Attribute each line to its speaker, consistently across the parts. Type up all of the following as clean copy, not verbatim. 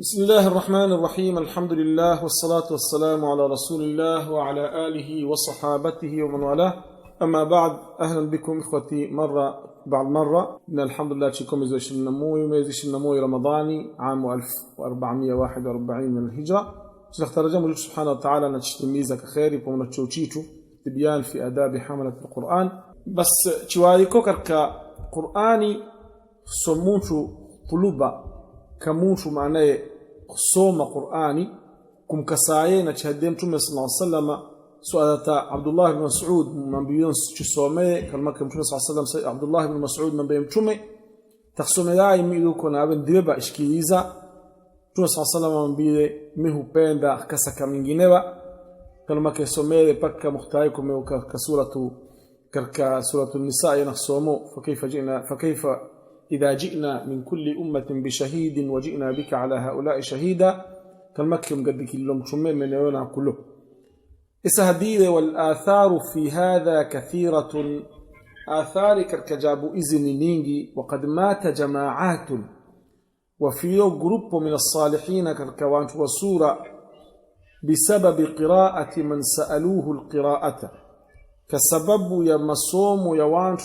Speaker 1: بسم الله الرحمن الرحيم. الحمد لله والصلاة والسلام على رسول الله وعلى آله وصحابته ومن والاه. أما بعد، أهلا بكم إخوتي مرة بعد مرة. إن الحمد لله تشيكم يزوش النموي رمضاني عام 1441 من الهجرة. سنختار جمع سبحانه وتعالى نتشتميزك خير يكون نتشوشيتو تبيان في آداب حملة القرآن. بس تشواريكو كركا قرآني سموتو قلوبا kamutu maanaye kusoma Qur'ani kumkasaye na chahadie Mtume sallallahu alayhi wasallam sualata Abdullah ibn Mas'ud mambiyon tusome kalma Mtume sallallahu alayhi wasallam Abdullah ibn Mas'ud mambiyon Mtume taksome yai miuko na abendiba ishikiliza Mtume sallallahu alayhi wasallam mambile mihupenda kasaka minginewa kalma kesomele paka muhtaikum ka suratu suratu an-nisa yansomo fakayfa إذا جئنا من كل أمة بشهيد وجئنا بك على هؤلاء شهيدا كالمكيم قد كلهم شمين من يونا كله إسهديد والآثار في هذا كثيرة آثار كركجاب إذن نينجي وقد مات جماعات وفي جروب من الصالحين كركوانت وسورة بسبب قراءة من سألوه القراءة كسبب يمصوم يوانت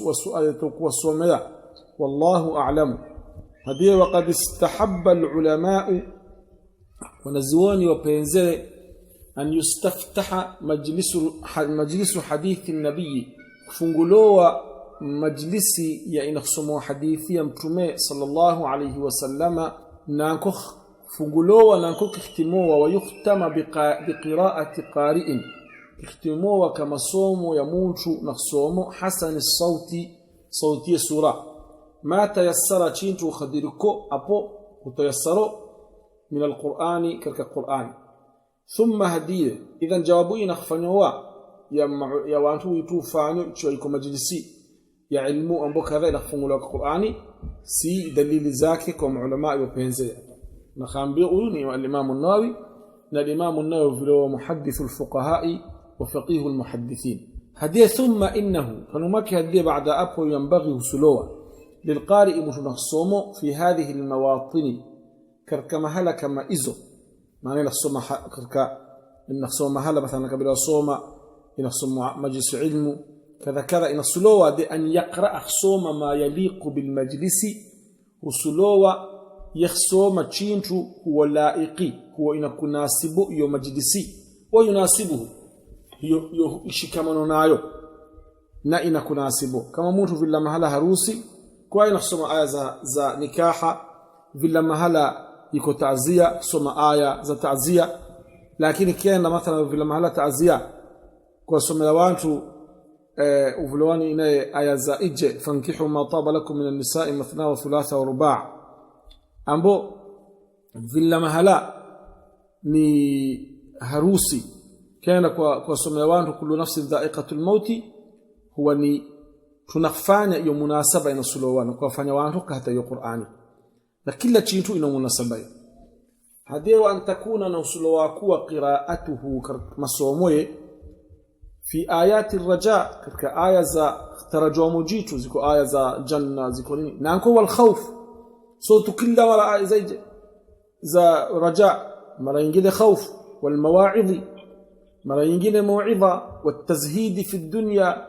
Speaker 1: وسؤالتك وسوميا والله أعلم. هذه وقد استحب العلماء ونزواني وبينزل أن يستفتح مجلس حديث النبي فنقلوا مجلسي ينخصموا حديثي أمتمي صلى الله عليه وسلم نانكخ فنقلوا نانكخ اختموا ويختم بقراءة قارئ اختموا كما صوموا يموتوا نخصموا حسن الصوت صوتي سورة ما تيسر تشينتو خديركو أبو وتيسروا من القرآن كالقرآن ثم هديه إذن جوابوا نخفنوا يا وانتو يتوفانوا تشويكم مجلسي يعلموا أنبوك هذا نخفنوا لك القرآن سي دليل ذاككم علماء وبينزي نخام بيقولوني الإمام النووي الإمام النووي هو محدث الفقهاء وفقيه المحدثين هديه ثم إنه فنمك هديه بعد أبو ينبغي سلوه للقارئ مشنخصومه في هذه المواطن كركما هلا كما إزو معنى نخصوم كركا نخصوم هلا مثلا قبل الصوم نخصوم مجلس علم كذا كذا إن السلوة دي أن يقرأ خصوم ما يليق بالمجلس وسلوة يخصوم تشينتو هو لائقي هو إن كناسبه يو مجلسي ويناسبه يشكمنو نايو na ina kunasibu kama mtu vile mahala harusi kwa inasoma aya za nikaha vile mahala iko taazia soma aya za taazia lakini kienda mathalan vile mahala taazia kwa soma watu uvulwani inaye aya za ije fankihu ma taba lakum min an-nisa'i mathna wa thulatha wa ruba' ambo vile mahala ni harusi kienda kwa soma watu kullu nafsin dha'iqatul mauti huwa ni tunafanya hiyo munasaba ina suluwana kwa fanya watu hata hiyo Qur'ani na kila kitu ina munasaba hadiyo an takuna na suluwa kuwa qira'atuhu masomoye fi ayati ar-raja katika aya za tarajumu jitu ziko aya za janna ziko nini na kwa wal khawf sautu kila mara aya za raja mara nyingine khawf wal mawa'idhi mara nyingine mau'idha wat tazhid fi ad-dunya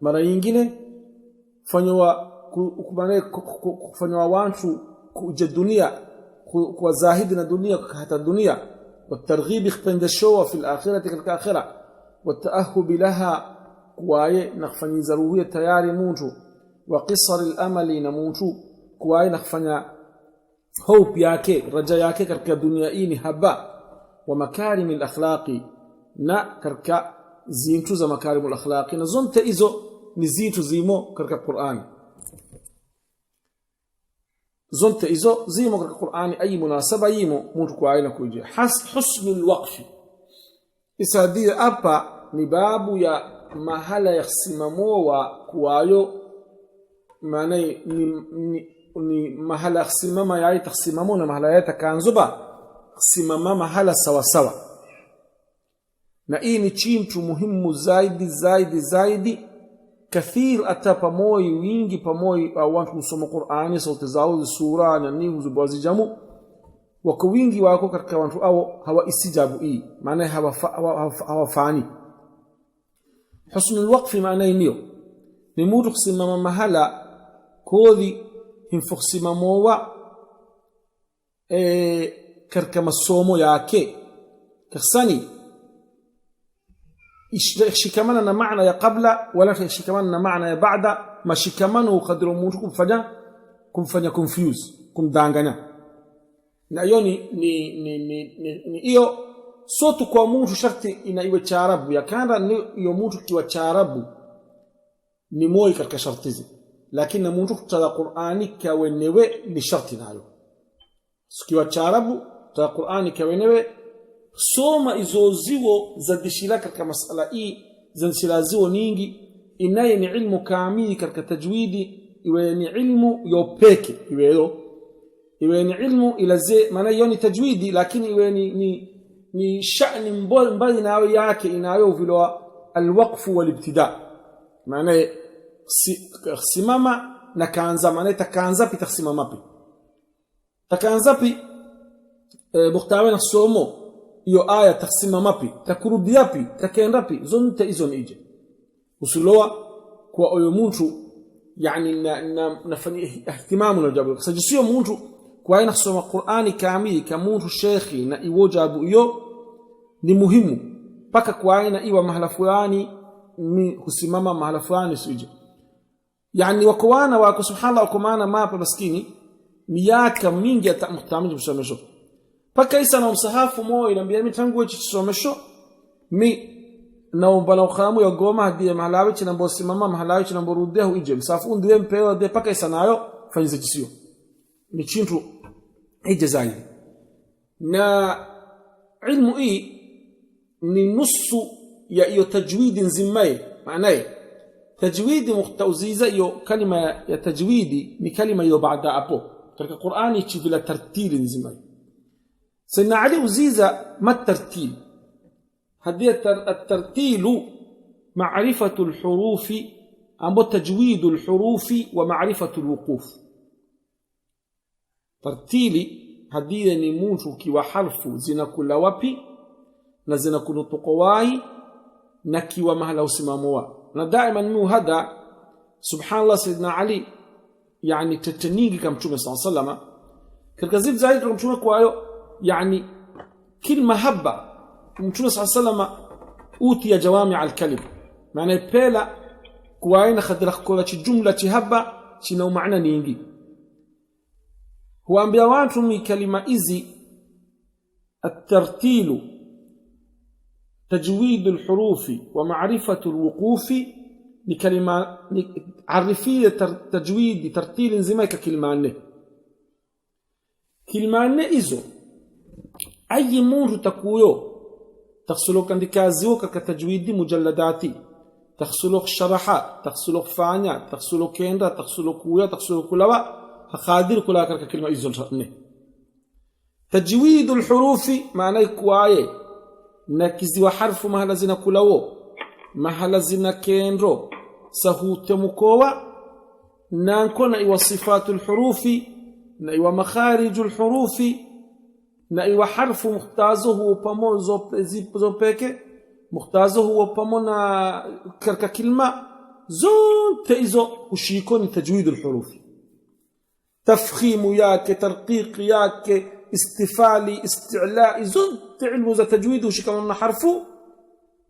Speaker 1: mara nyingine kufanywa watu kuja dunia kwa zahidi na dunia hata dunia والترغيب اختندشوا في الآخرة كالآخرة والتأهب لها كواي نخفني ضرورية تياري موجو وقصر الأمل نموجو كواي نخفني hope yake raja yake katika dunia hii ni haba ومكارم الأخلاق na katika zintu za makarimul akhlaqi na zonte hizo ni zitu zimo katika Qur'ani zonte hizo zimo katika Qur'ani ay munasaba yimo mtu kwa aina kuje husnul waqf isadia hapa ni babu ya mahala ya simamo kwayo maana ni mahala simama ya tasimamo na mahala ya takanzuba simama mahala sawa sawa na hii ni chintu muhimu zaidi kathir ata pamoja wingi pamoja watu kusoma Qur'ani sauti zao sura na nini zubazi jamu wako wingi wako katika watu au hawaistijabu hii maana hawafani husnul waqf maana hiyo ni mtu kusimama mahala kodi himfusimama katika masomo yake kasani shikamana na maana ya kabla wala shikamana na maana ya baada mashikamano kadri mtu kumfanya confuse kumdanganya na hiyo ni hiyo sote kwa mtu sharti inaiwe chaarabu ya kanda ni hiyo mtu kiwa chaarabu ni moyo katika sharti hizi lakini mtu kutoka Qur'ani kawenewe ni sharti nayo sikiwa chaarabu ta Qur'ani kawenewe soma izo ziwo za dishira katika masala hii zansilaziwo nyingi inaye ni ilmu kamili katika tajwidi iwe ni ilmu yopeke iwe ni ilmu ilaze maana hiyo ni tajwidi lakini iwe ni shani mbali nayo yake inayo vile alwaqf walibtida maana simama na kaanza maana takaanza pi tasimama pi takaanza pi muhtawa na somo hiyo aya tasimama pi takurudia pi takaenda pi zonte hizo nije usuloa kwa huyo mtu yani nafanya ihtimamu na jabu sasa sio mtu kwa ina kusoma Qur'ani kamili kama mtu shekhi na iwojabu hiyo ni muhimu paka kwa ina iwa mahala fulani ni kusimama mahala fulani sije yani wakwana wako subhanallah wako maana mapa maskini miaka mingi atamtamiji kusomesho paka isa na msahafu moyo inambia mimi tangu hichi kusomesho mi naomba na ukhamu ya goma hadi mahalawi chinambo simama mahalawi chinambo rudia uje msafu ndiye mpewa de paka isa nayo fanyize kisio ni chintu ije zaidi na ilmu hii ni nusu ya hiyo tajwidi nzimai maana tajwidi muhtauziza hiyo kalima ya tajwidi ni kalima hiyo baada hapo katika Qur'ani chivila tartili nzimai sana ali uziza ma tartil هذه الترتيل معرفة الحروف أم تجويد الحروف ومعرفة الوقوف ترتيلي هذه نموشو كي حرف زنا كل وبي نزنا كل تقواي نكي ومهلا وسماموا دائما مو هذا سبحان الله سيدنا علي يعني تتنيجي كم شو صلى الله عليه وسلم كالكذب زايد كم شو كوايو يعني كلمة هبة Mtume sallallahu uti jawami al-kalim maana pela kuaina khadra kwa jumla haba china maana nyingi huambia watu mi kalima hizi at-tartilu tajwid al-huruf wa ma'rifatu al-wuquf ni kalima arifia tajwid tartil nzima kalima nne kalima nne hizo ayi mtu takuyo تخصلوك عندك زوكا كتجويد مجلداتي تخصلوك شرحات تخصلوك فانيا تخصلوك كيندا تخصلوك ويا تخصلوك كلوا خادر كلا كرك كلمه يزلني تجويد الحروف معناه كوايه نكزي وحرف ما لازم كلوا ما لازم كينرو سهوت مكوا نكون اي وصفات الحروف اي ومخارج الحروف na iwa harfu mukhtazuhu pamoja zopeke mukhtazuhu pamoja katika kilma zote hizo hushiko ni tajwid alhuruf tafkhim yake tarqiq yake istifali isti'la zote ilmu za tajwid hushikana harfu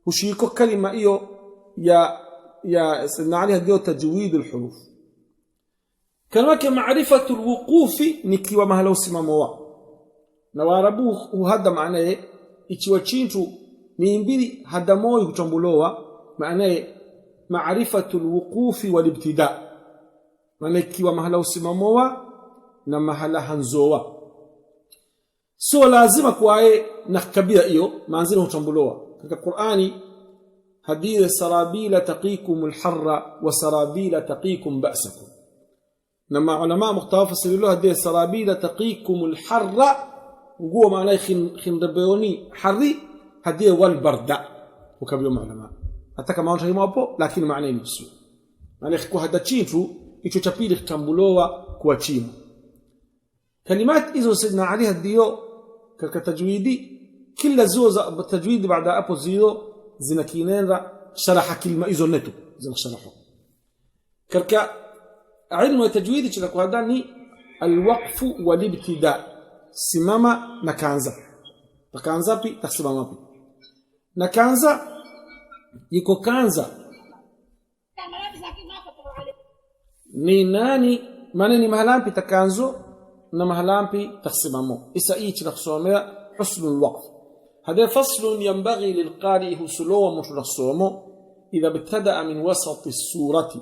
Speaker 1: hushiko kalima hiyo ya sanali hadio tajwid alhuruf kalima kama maarifatu alwuquf nikiwa mahala usimamo wao na warabu uhada maana ikiwa chintu ni mbili hada moyo kutambulowa maana maarifatu alwuqufi walibtida maana ikiwa mahala usimamowa na mahala hanzowa so lazima kwae na kabia hiyo maanzini kutambulowa katika Qur'ani hadith sarabila taqikum alharra wa sarabila taqikum ba'sakum na maulama mukhtafasililo hadith sarabila taqikum alharra nguo maana khindabeoni hari hadie wal barda ukabio maana hata kama wanasema hapo lakini maana ni sio maana kwa hada chintu hicho cha pili kitambulowa kwa chini كلمات إذا سيدنا عليها الديو كتجويدي كل زوزة بالتجويد بعد أبو زيرو زنكينين شرح كلمة إذا نتو زين شرحه كركا علم التجويد شلكوا هذاني الوقف والابتداء سماما نكانزا بي تسماما بي نكانزا يكو كانزا ni nani maneni mahalampi takanzo na mahalampi tasimamo isa ichi nakusomea husnul waqf hada fasl yanbaghi lilqari husulu mutrasomo idha ibtada min wasat as-surati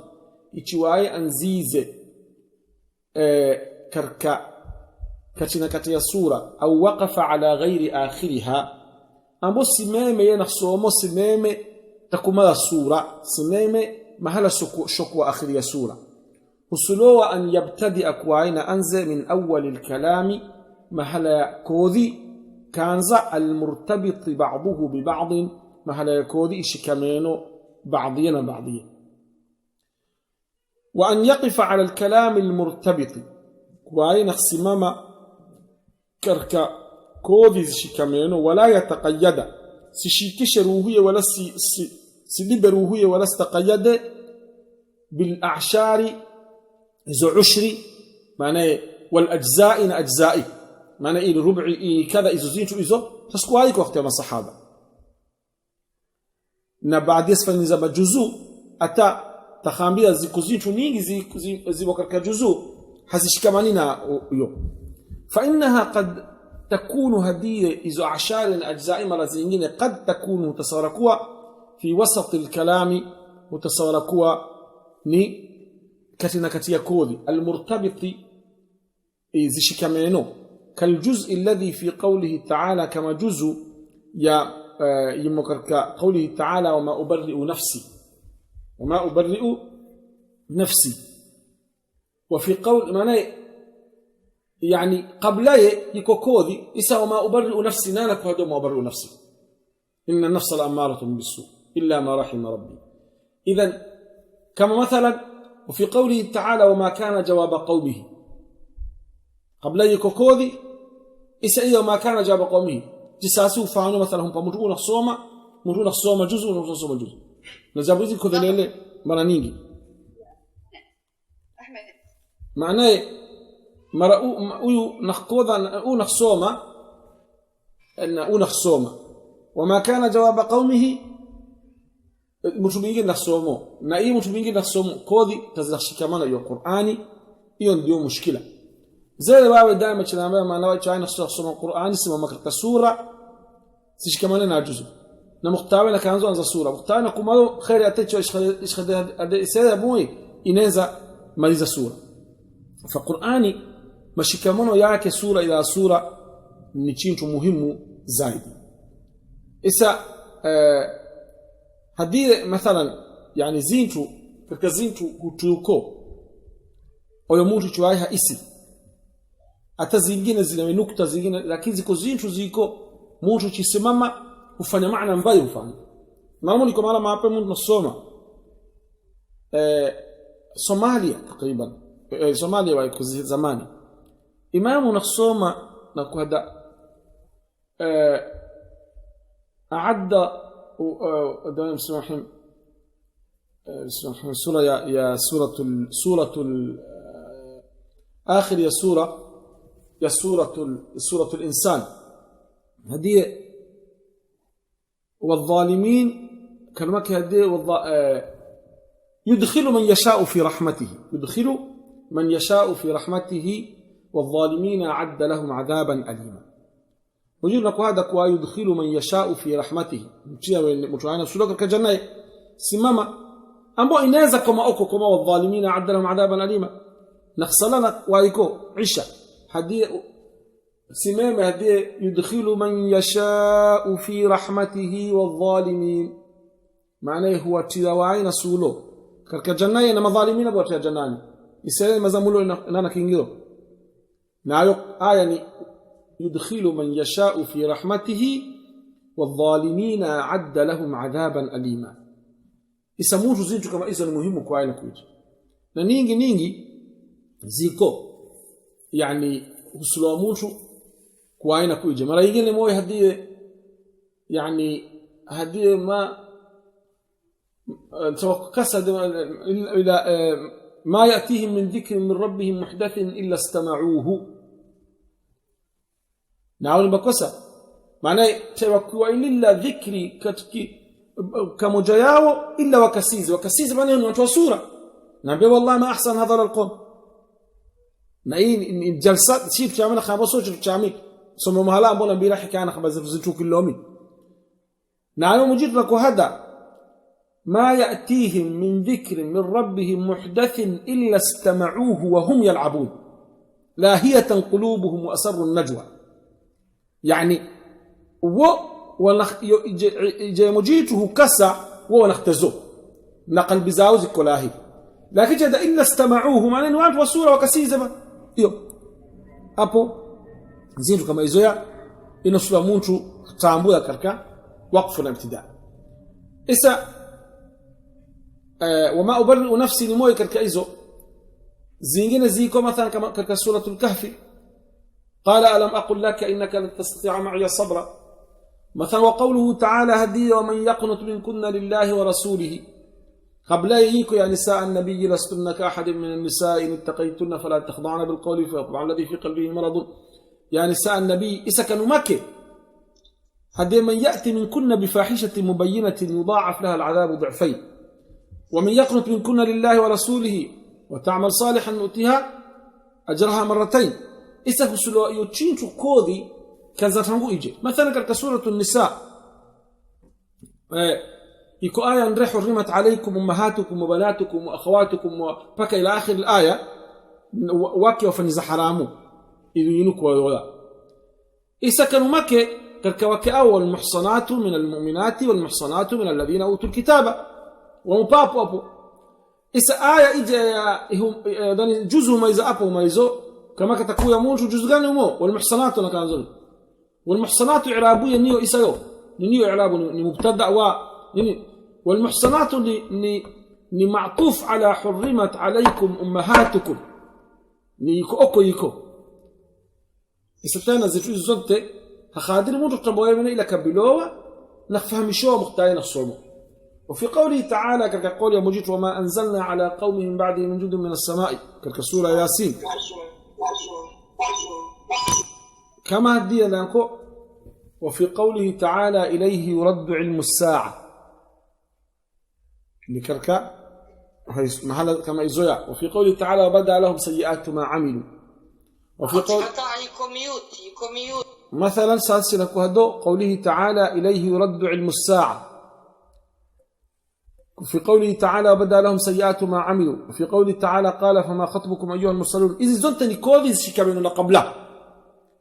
Speaker 1: ichiwaye anzize karka katina kati ya sura au waqafa ala ghairi akhiriha ambo simeme yanasomo simeme takumala sura simeme mahala shokwa akhiri ya sura وسلو أن يبتدئ كواين أنزل من أول الكلام مهلا كوذي كانزا المرتبط بعضه ببعض مهلا كوذي شكمينو بعضينا بعضيا وأن يقف على الكلام المرتبط كواين اخسماما كركا كوذي شكمينو ولا يتقيد سيشيكشروهية ولا سليبروهية ولا استقيد بالأعشار إذا عشري معناه والأجزاء إن أجزائي معناه إلى ربع كذا إذا زينتو إذا تسكوا هيك وقت يوم الصحابة نبعد يسفل نزاب جزء أتا تخامبيا زيكو زينتو نيجي زي وكرك جزء حسيش كمانينا يوم فإنها قد تكون هدية إذا عشار أجزاء مرزينين قد تكون متصوركوا في وسط الكلام متصوركوا ني كتنا كتيا كودي المرتبط زشكمينو كالجزء الذي في قوله تعالى كما جزء يمكرك قوله تعالى وما أبرئ نفسي وفي قول معناه يعني قبله يكو كودي إسا وما أبرئ نفسي نانك وهذا ما أبرئ نفسي إن النفس الأمارة بالسوء إلا ما رحم ربي إذن كما مثلا وفي قوله تعالى وما كان جواب قومه قبل يكوكودي إسا وما كان جواب قومه جساسو فانو مثلا هم مرون الصوم جزء نجابوزي كذلك مرانينجي معناه مرأو نخكوذا أو نخصوما أن أو نخصوما وما كان جواب قومه mtu mwingine nasomo na hii mtu mwingine nasomo kodi tazashikamana ya Qur'ani hiyo ndio mushkila zile wawe daima tunaambia maana wao chaina kusoma Qur'ani simama katika sura sishikamana na juzu na muhtawa na kaanza anza sura muhtawa na kumalo khairi atacho ishkhada isaya boy inaweza maliza sura fa Qur'ani mashikamano yake sura ila sura ni chintu muhimu zaidi isa هذه مثلا يعني زينتو كزينتو كتوكو au mtu chuaiha isi hata zingine zina nukta zingine lakini ziko zintu ziko mtu chisimama kufanya maana mbaya ufanye maana niko mara hapa mtu nasoma Somalia takriban Somalia wa zamani imamu nasoma na kuhada aadda ودائما سمحهم سورة يا سورة آخر يا سورة الإنسان هذه والظالمين كلمك هذه يدخل من يشاء في رحمته والظالمين أعد لهم عذابا أليما وجدنا هذا كوا يدخل من يشاء في رحمته متعانا سلوك كجنة سماما أمبو إنازا كما أكو كما والظالمين أعد لهم عذابا أليما نخصلنا وايكو عشا هذه سماما هذه يدخل من يشاء في رحمته والظالمين معناه هو تلاوعين سولو كجنة نما ظالمين أبو تجناني إسرائيل مزامولو نانا كينجيرو نعيو يعني يدخل من يشاء في رحمته والظالمين أعد لهم عذابا أليما isamutu zintu kama hizo ni muhimu kwa aina kuja na nyingi ziko yani usulwa mtu kwa aina kuije mara nyingine moyo hadie yani hadie ma توكسد إلى ما يأتيهم من ذكر من ربهم محدث إلا استمعوه نعم بكسا معناه توكوا إلا ذكري كتكي كمجياو إلا وكسيز معناه أنه سورة نبي والله ما أحسن هذا القوم نعين الجلسات شيء بتعملها خمسة بتعمل ثم مهلا بولا بيرح كأنا خبز رزقه كلهم نعم مجد لك هذا ما يأتيهم من ذكر من ربهم محدث إلا استمعوه وهم يلعبون لاهية قلوبهم وأسروا النجوى يعني مجيته كسع ونختزوه نقل بزاوز كلاهي لكن جد إلا استمعوه معنى أنه أنت وصورة وكسيزة أبو زينتو كما إزويا إنه سلامونتو تعمبوها كركا وقف الابتداء إسا وما أبرئ نفسي لموي كركايزو زينجنا زيكو مثلا كما سورة الكهف قال ألم أقل لك إنك لن تستطيع معي صبرا مثلا وقوله تعالى هدي ومن يقنط منكن لله ورسوله قبل يجيكو يا نساء النبي لستن كأحد من النساء إن اتقيتن فلا تخضعن بالقول فيطبع الذي في قلبه مرض يا نساء النبي إسكنوا مكة هدي من يأتي منكن بفاحشة مبينة يضاعف لها العذاب ضعفين ومن يقنط منكن لله ورسوله وتعمل صالحا نؤتيها أجرها مرتين إسا سلو يوتشينتو كودي كذاتنغو إيجي مثلا كسورة النساء يكو آية نرح حرمت عليكم أمهاتكم وبناتكم وأخواتكم وبكى إلى آخر الآية واكي وفنز حرامو إذ ينكو ويولا إسا كانوا مكي كالكواكي أول المحصنات من المؤمنات والمحصنات من الذين أوتوا الكتاب ومبابو أبو إسا آية إجا جزء ما إذا أبو ما إذا كما كتكو يمونش جزء غاني ومو والمحصنات ونكان ظلم والمحصنات إعرابية نيو إسا يو نيو إعرابو مبتدأ والمحصنات معطوف على حرمت عليكم أمهاتكم نيكو أكو يكو إسا تانا زيتو الزنطة هخادر مونتو تنبوية من إلا كبلوة نفهم شو مختارين الصومو وفي قوله تعالى كقول يا مجيد وما أنزلنا على قوم من بعده من جند من السماء كسورة ياسين كما هدي لنكو وفي قوله تعالى إليه يرد علم الساعة لكركا محل كما إزويا وفي قوله تعالى وبدأ لهم سيئات ما عملوا وفي قول مثلا سلسلة هدو قوله تعالى إليه يرد علم الساعة في قوله تعالى وبدأ لهم سيئات ما عملوا وفي قوله تعالى قال فما خطبكم أيها المرسلون إذا زنتني كوذي شكابين قبله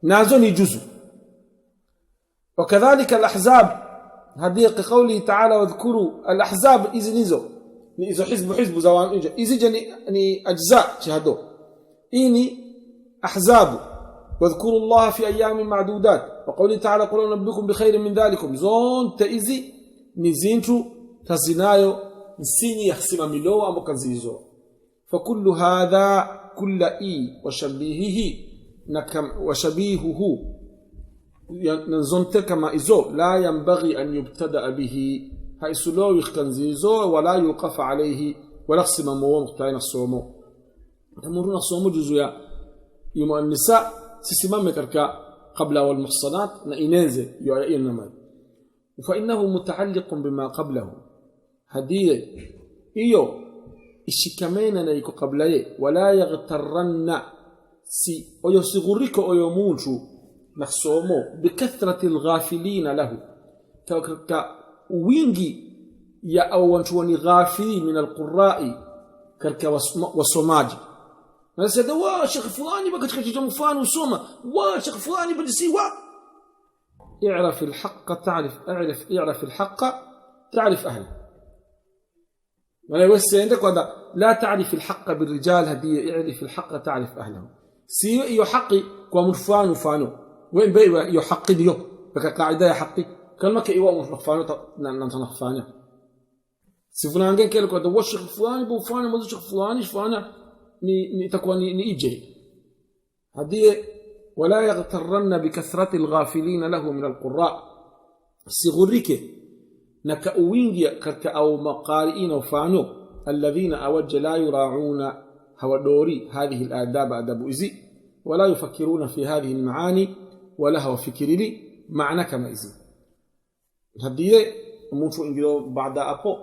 Speaker 1: نازوني جزء وكذلك الأحزاب هذه قوله تعالى واذكروا الأحزاب إذا حزب زوان إذا جني أجزاء شهدوا إني أحزاب واذكروا الله في أيام معدودات وقوله تعالى قل نبئكم بخير من ذلكم زون تأذي نزينتو تزنايو نسيني يخسم ملو أمو كنزيزو فكل هذا كل وشبيهه ننزنت كما إزو لا ينبغي أن يبتدأ به حيث لو يخكنزيزو ولا يوقف عليه ولا يخسم مو مختارين الصومو تمرون الصومو جزويا يوم النساء سيسمام مكركا قبل والمحصنات نإنازي يعيئ النمال فإنه متعلق بما قبله هديه إيو إشكامين نيكو قبله ولا يغترن سي ويصغرك ويمونشو نخصومو بكثرة الغافلين له وينجي يا أوانشواني غافلين من القراء كركا والصماجي نسيت شيخ فلاني بقى تكتجم فلان وصومة شيخ فلاني بدسي اعرف الحق اعرف الحق تعرف أهله ولا يوسع عندك وهذا لا تعرف الحق بالرجال هدية اعرف الحق تعرف أهله سي يحقي ومفان وفانو وين بقى يحقي ديو بقى قاعدة يحقي كلمة كإيواء مفانو ننتنخفانه سفلان كان كلك هذا وش فلان بوفان ما شيخ فلان فانا ني تكون ني إيجي هدية ولا يغترن بكثرة الغافلين له من القراء سغرك نكأوينجي كرك أو مقارئين وفانو الذين أوج لا يراعون هودوري هذه الآداب أدب إزي ولا يفكرون في هذه المعاني ولا هو فكر لي معنى كما إزي هذه منفو إنجلو بعد أقو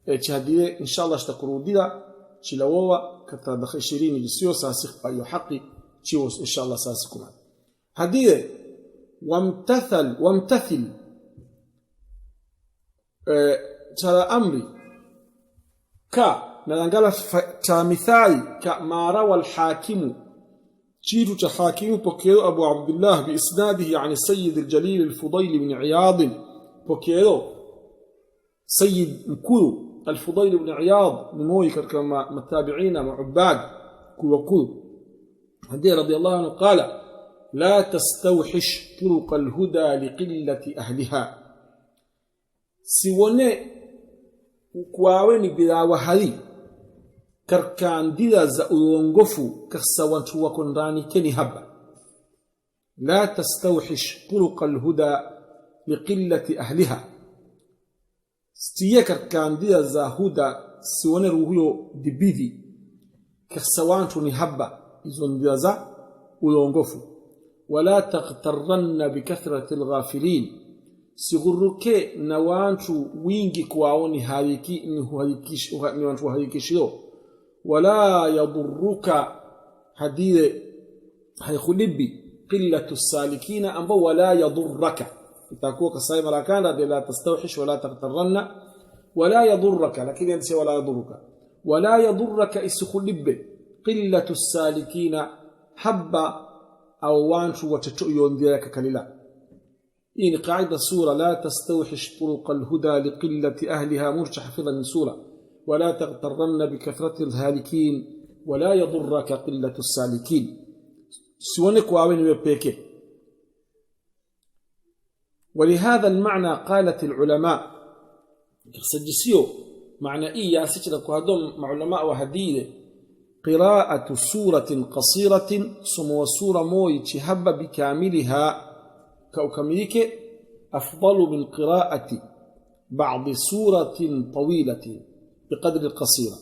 Speaker 1: هذه إن شاء الله اشتكروا ديدا شلووا كتا دخل شيرين جسيو ساسق أيو حقي شيوس إن شاء الله ساسقنا هذه وامتثل ترى أمري نلانجال تامثاي كما روى الحاكم جيرو تحاكم بوكيرو أبو عبد الله بإسناده عن السيد الجليل الفضيل بن عياض بوكيرو سيد مكورو الفضيل بن عياض نموي كما متابعين مع عباد كوكو هدي رضي الله عنه قال لا تستوحش طرق الهدى لقلة أهلها سيوني ukwaweni bila wahali karkandida za uongofu kasawantu wako ndani keni haba la tastawhish turuq alhuda liqillati ahliha stiye karkandida za huda sione ruhuyo dibidi kasawantu ni haba izo ndida za uongofu wala taghtarranna bikathrati alghafilin siguruke na wantu wingi kwaoni hariki ni wantu harikishio wala yadurruka hadire haykhulibbi qillatu salikina amba wala yadurraka itakuwa kasai marakana de la tastawhish wala taqtarranna wala yadurraka lakini yansi wala yadurruka wala yadurraka iskhulibbi qillatu salikina habba au wantu watatu yondiraka kalila إن قاعدة سورة لا تستوحش طرق الهدى لقلة أهلها مرجع حفظا من سورة ولا تغترن بكثرة الهالكين ولا يضرك قلة السالكين سوانك وعوين ويبيك ولهذا المعنى قالت العلماء سجسيو معنى إيا سجلك وهدوم مع علماء وهديد قراءة سورة قصيرة سمو سورة موي تهب بكاملها كأكملك أفضل من قراءة بعض سورة طويلة بقدر القصيرة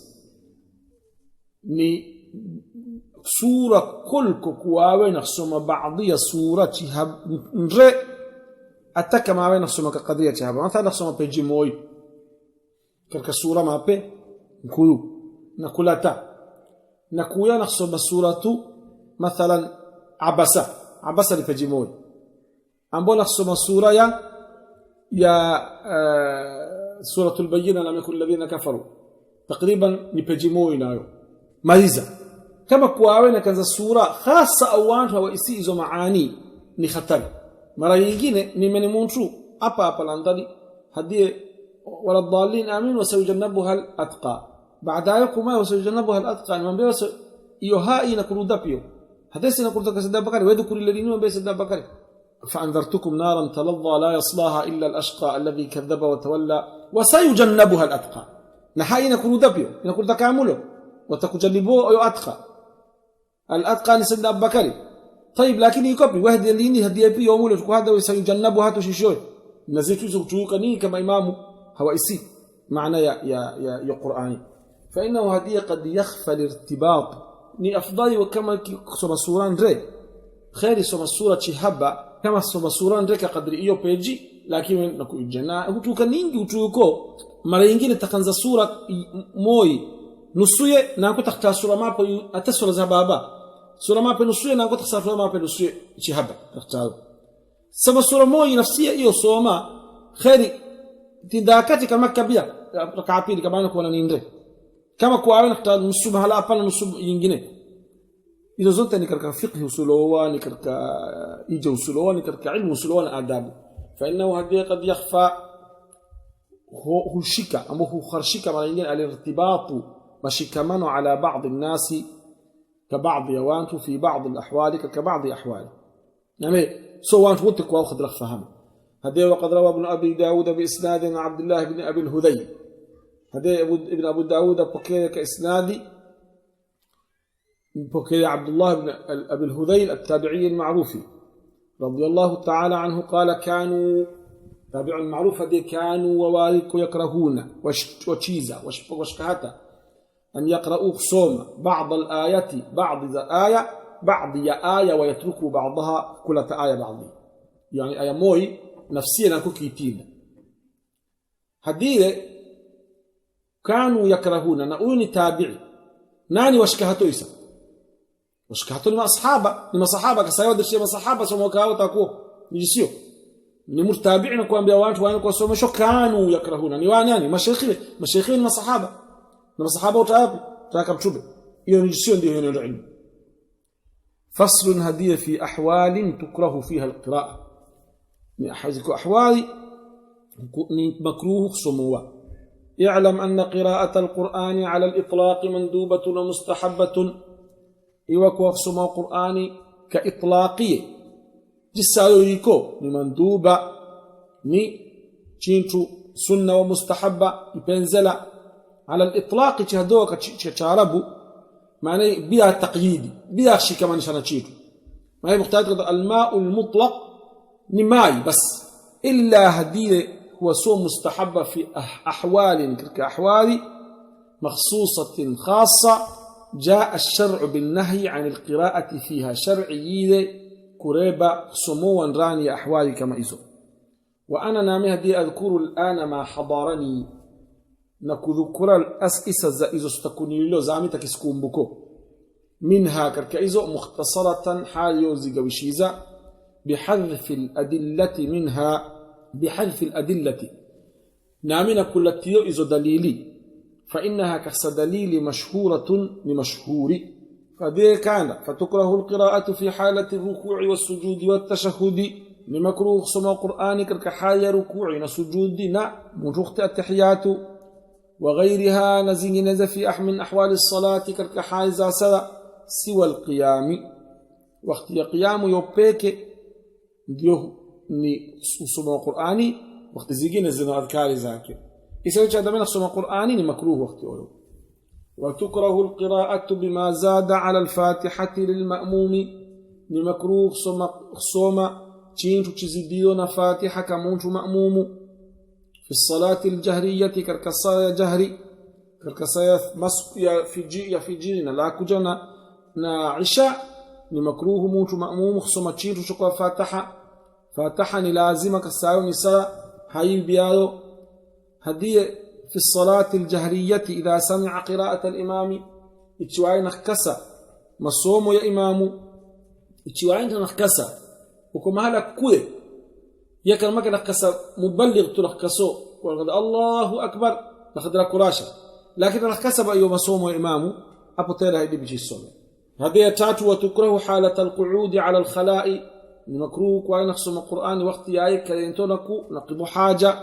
Speaker 1: ni sura kulko kuwawe nasoma baadhi ya sura nre ataka mawe nasoma ka qadriya chaba mathala nasoma peji moy katika sura mape nkulu na kulata na kuya nasoma suratu mathalan abasa ni peji moy ambo nasoma sura ya suratul bayyina lam yakul alladhina kafaru takriban ni peji moy nayo maliza kama kuawe na kanza sura hasa au watu hawaisi hizo maani ni hatari mara nyingine ni mtu hapa landani hadie wala dhalin amin wasayujannabuha al-atqa baadaye kuma wasayujannabuha al-atqa niambia hiyo hai inakuruda pia hadithi inakuruda kwa Sayyid Bakari wewe kulilini mbele Sayyid Bakari فأنذرتكم نارا تلظى لا يصلاها إلا الأشقى الذي كذب وتولى وسيجنبها الأتقى نحاي inakuruda pia inakuruda kaamulo وتكجنبوه أو أتقى الأتقى لسيد أبو بكر طيب لكن يكبي واحد يليني هديه بي يومول وهذا وسيجنبها تشيشوي نزيتو سوقتوكني كما إمام هوائسي معنى يا قرآني فإنه هديه قد يخفى الارتباط ني أفضل وكما سوما سوران ري خير سوما سورة شهبة كما سوما سوران ري كقدر إيو بيجي لكن نكو الجنة هتوكنينجي وتوكو mara nyingine takanza sura moi nusuye na kutakta sura mapo atasura za baba sura mapo nusuye na kutakta sura mapo nusuye chihaba taktao sama sura moi nafsia hiyo soma khairi tidakati kama kabia kaapili kama kuna ninde kama kuawe nakta nusu mahala hapana nusu nyingine hizo zote ni katika fiqh usuluwa ni katika ija usuluwa ni katika ilmu usuluwa na adabu fa innahu hadiya qad yakhfa hushika ambo hukharshika mara nyingine alirtibatu مشكمانه على بعض الناس كبعض يوانته في بعض الأحوال كبعض أحواله يعني سوانت وتك وأخذ لك فهم هذا وقد روى ابن أبي داود بإسناد عبد الله بن أبي الهذيل هذا ابن أبو داود بكير كإسنادي بكي عبد الله بن أبي الهذيل التابعي المعروف رضي الله تعالى عنه قال كانوا تابع المعروف دي كانوا ووالك يكرهون وشيزا وشكهتا أن يقرأوا صوم بعض الآيات بعض آية ويتركوا بعضها كل آية بعضها يعني آية موي نفسيا نكو كيتين هديه كانوا يكرهون نقول تابعي ناني وشكهتو إيسا وشكهتو لما صحابة كسايود الشيء ما صحابة سموكاو تاكو نجسيو نمر تابعنا كوان بيوانت وانكو وسوما شو كانوا يكرهون نيوانياني مشايخين ما صحابة وتاكم تشوبه إيو نجسيو دي هنا العلم فصل هديه في أحوال تكره فيها القراءة من أحوال مكروه سموه يعلم أن قراءة القرآن على الإطلاق مندوبة ومستحبة إيوكو سمو القرآن كإطلاقية جسالو يكو مندوبة ني تشينتو سنة ومستحبة يبنزل على الإطلاق تهدوك تشاربو معنى بها تقييدي بها شي كمان شانا تشيتو ما هي مختلفة الماء المطلق نماي بس إلا هديه هو سوء مستحبة في أحوال كأحوال مخصوصة خاصة جاء الشرع بالنهي عن القراءة فيها شرعية كريبة سموا راني أحوال كما إذو وأنا نامي هدي أذكر الآن ما حضرني نكذكر الأسئسة إذو استكوني له زعمي تكسكون بكو منها كركإذو مختصرة حال يوزي قوشيزة بحذف الأدلة منها بحذف الأدلة نامنا كل تيو إذو دليلي فإنها كس دليل مشهورة لمشهور فذي كان فتكره القراءة في حالة الركوع والسجود والتشهد لمكروه سمع القرآن كحال ركوع وسجود مجوخت التحيات وغيرها نزل في من أحوال الصلاة كحال زاسد سوى القيام وقت قيام يوبيك ديوه ni usoma Qur'ani wakati zingine zina adhkari zake isiyo cha damena kusoma Qur'ani ni makruh wakati huo wa tukrahu alqira'atu bima zada 'ala al-fatihati lilma'mum ni makruh soma chintu chizidio na fatiha kama mtu ma'mum fi salati al-jahriyati karkasaya jahri karkasaya masya fi jina la kujana na isha ni makruh mtu ma'mum soma chintu chukua فاتحة لازمة كسايو نساء هاي بيادو هدية في الصلاة الجهرية إذا سمع قراءة الإمام اتشوائي نخكسا مصوم يا إمام اتشوائي نخكسا وكما هلا كوي يكن مكا نخكسا مبلغ تنخكسو وقد الله أكبر نخدر كراشا لكن نخكسا بأيو مصوم يا إمام أبو تيرا هيدي بيجي الصوم هدية تاتو وتكره حالة القعود على الخلاء مكروه كواي نخصم القرآن وقت ياي كالينتونكو نقضوا حاجة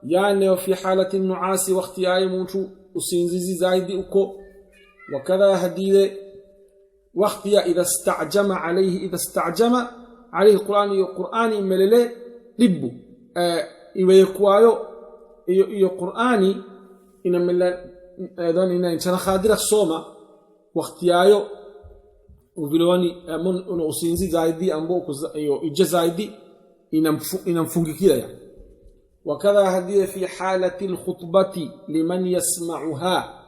Speaker 1: يعني وفي حالة النعاس وقت ياي موتو وسينزيزي زايدي أكو وكذا هديد وقت يا إذا استعجم عليه القرآن إمالي لبو إذا يكوايو إيو قرآني إنا إنسان خادرة صومة وقت يايو وبلواني من usinzi zaidi ambao ije zaidi inamfungikia yani wakadha hadiya fi halati alkhutbati liman yasma'uha